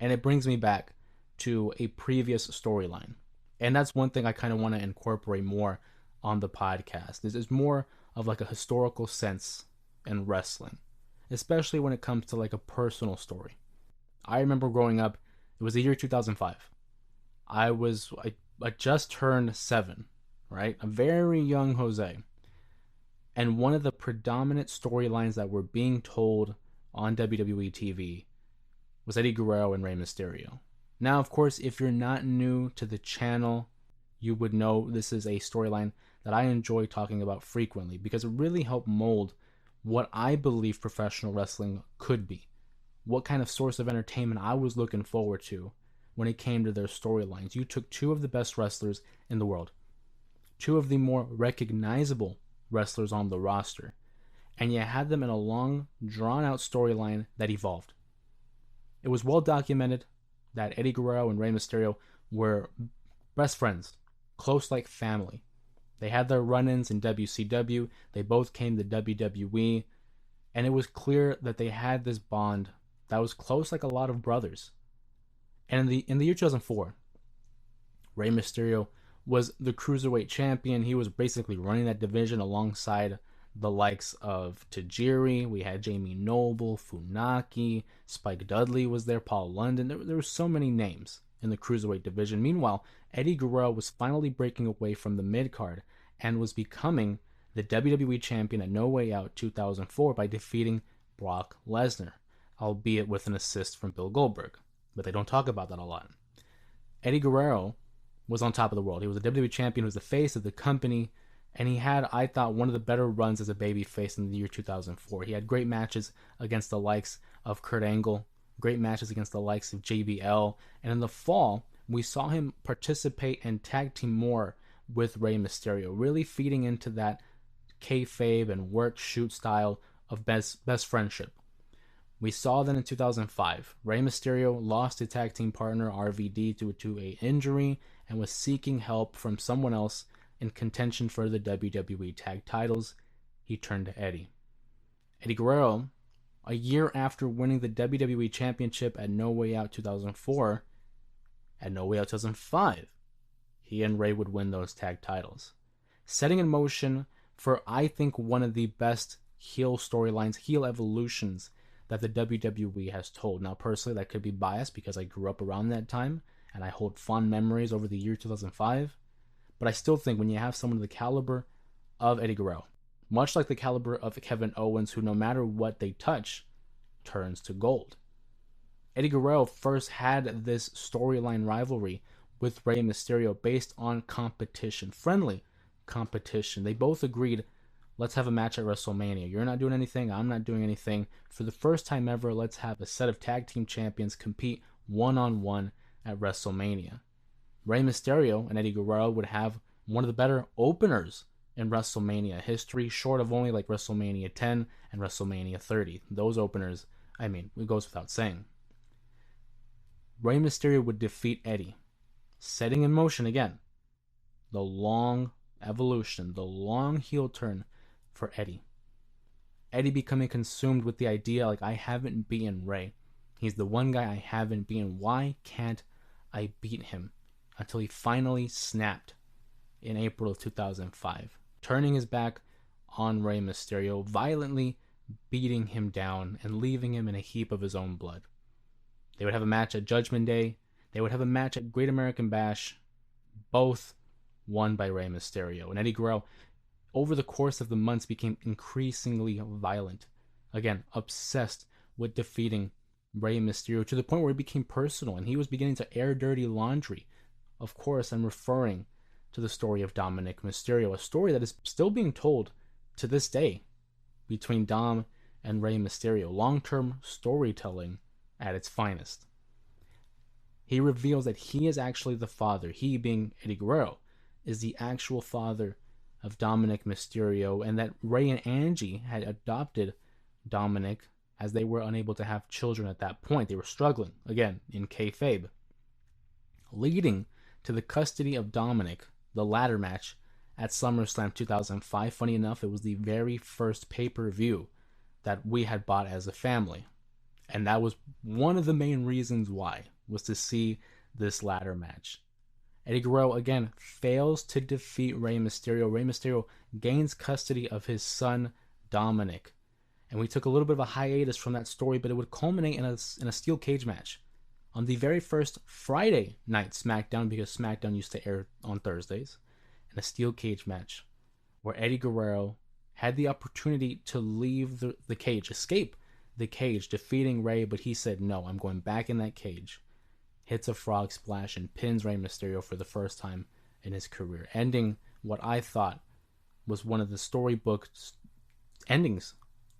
And it brings me back to a previous storyline. And that's one thing I kind of want to incorporate more on the podcast. This is more of like a historical sense in wrestling, especially when it comes to like a personal story. I remember growing up, it was the year 2005. I just turned 7, right? A very young Jose. And one of the predominant storylines that were being told on WWE TV was Eddie Guerrero and Rey Mysterio. Now, of course, if you're not new to the channel, you would know this is a storyline that I enjoy talking about frequently because it really helped mold what I believe professional wrestling could be. What kind of source of entertainment I was looking forward to when it came to their storylines. You took two of the best wrestlers in the world, two of the more recognizable wrestlers on the roster, and you had them in a long, drawn out storyline that evolved. It was well documented that Eddie Guerrero and Rey Mysterio were best friends, close like family. They had their run ins in WCW, they both came to WWE, and it was clear that they had this bond that was close like a lot of brothers. And in the year 2004, Rey Mysterio was the cruiserweight champion. He was basically running that division alongside the likes of Tajiri. We had Jamie Noble, Funaki, Spike Dudley was there, Paul London. There were so many names in the cruiserweight division. Meanwhile, Eddie Guerrero was finally breaking away from the mid card and was becoming the WWE champion at No Way Out 2004 by defeating Brock Lesnar, albeit with an assist from Bill Goldberg. But they don't talk about that a lot. Eddie Guerrero was on top of the world. He was a WWE champion, he was the face of the company, and he had, I thought, one of the better runs as a babyface in the year 2004. He had great matches against the likes of Kurt Angle, great matches against the likes of JBL, and in the fall, we saw him participate and tag team more with Rey Mysterio, really feeding into that kayfabe and work shoot style of best friendship. We saw that in 2005, Rey Mysterio lost his tag team partner RVD due to an injury and was seeking help from someone else in contention for the WWE tag titles. He turned to Eddie. Eddie Guerrero, a year after winning the WWE Championship at No Way Out 2004, at No Way Out 2005, he and Rey would win those tag titles, setting in motion for, I think, one of the best heel storylines, heel evolutions that the WWE has told. Now, personally, that could be biased because I grew up around that time and I hold fond memories over the year 2005. But I still think when you have someone of the caliber of Eddie Guerrero, much like the caliber of Kevin Owens, who no matter what they touch, turns to gold. Eddie Guerrero first had this storyline rivalry with Rey Mysterio based on competition, friendly competition. They both agreed, let's have a match at WrestleMania. You're not doing anything, I'm not doing anything. For the first time ever, let's have a set of tag team champions compete one-on-one at WrestleMania. Rey Mysterio and Eddie Guerrero would have one of the better openers in WrestleMania history, short of only like WrestleMania 10 and WrestleMania 30. Those openers, I mean, it goes without saying. Rey Mysterio would defeat Eddie, setting in motion again the long evolution, the long heel turn for Eddie. Eddie becoming consumed with the idea, like, I haven't beaten Rey. He's the one guy I haven't beaten. Why can't I beat him? Until he finally snapped in April of 2005, turning his back on Rey Mysterio, violently beating him down and leaving him in a heap of his own blood. They would have a match at Judgment Day. They would have a match at Great American Bash, both won by Rey Mysterio. And Eddie Guerrero, over the course of the months, became increasingly violent. Again, obsessed with defeating Rey Mysterio to the point where it became personal, and he was beginning to air dirty laundry. Of course, I'm referring to the story of Dominic Mysterio, a story that is still being told to this day between Dom and Rey Mysterio. Long-term storytelling at its finest. He reveals that he is actually the father, he being Eddie Guerrero, is the actual father of Dominic Mysterio, and that Rey and Angie had adopted Dominic as they were unable to have children at that point. They were struggling, again, in kayfabe, leading to the custody of Dominic, the ladder match at SummerSlam 2005. Funny enough, it was the very first pay-per-view that we had bought as a family. And that was one of the main reasons why, was to see this ladder match. Eddie Guerrero again fails to defeat Rey Mysterio. Rey Mysterio gains custody of his son Dominic, and we took a little bit of a hiatus from that story, but it would culminate in a steel cage match on the very first Friday night SmackDown, because SmackDown used to air on Thursdays, in a steel cage match where Eddie Guerrero had the opportunity to leave the cage, escape the cage, defeating Rey, but he said, no, I'm going back in that cage. Hits a frog splash and pins Rey Mysterio for the first time in his career, ending what I thought was one of the storybook endings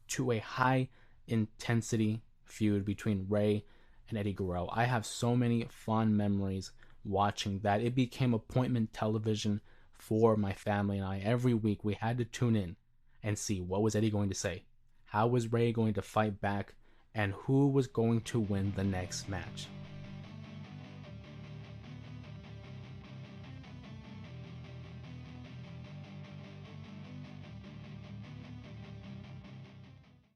to a high intensity feud between Rey and Eddie Guerrero. I have so many fond memories watching that. It became appointment television for my family and I. Every week we had to tune in and see what was Eddie going to say, how was Rey going to fight back, and who was going to win the next match.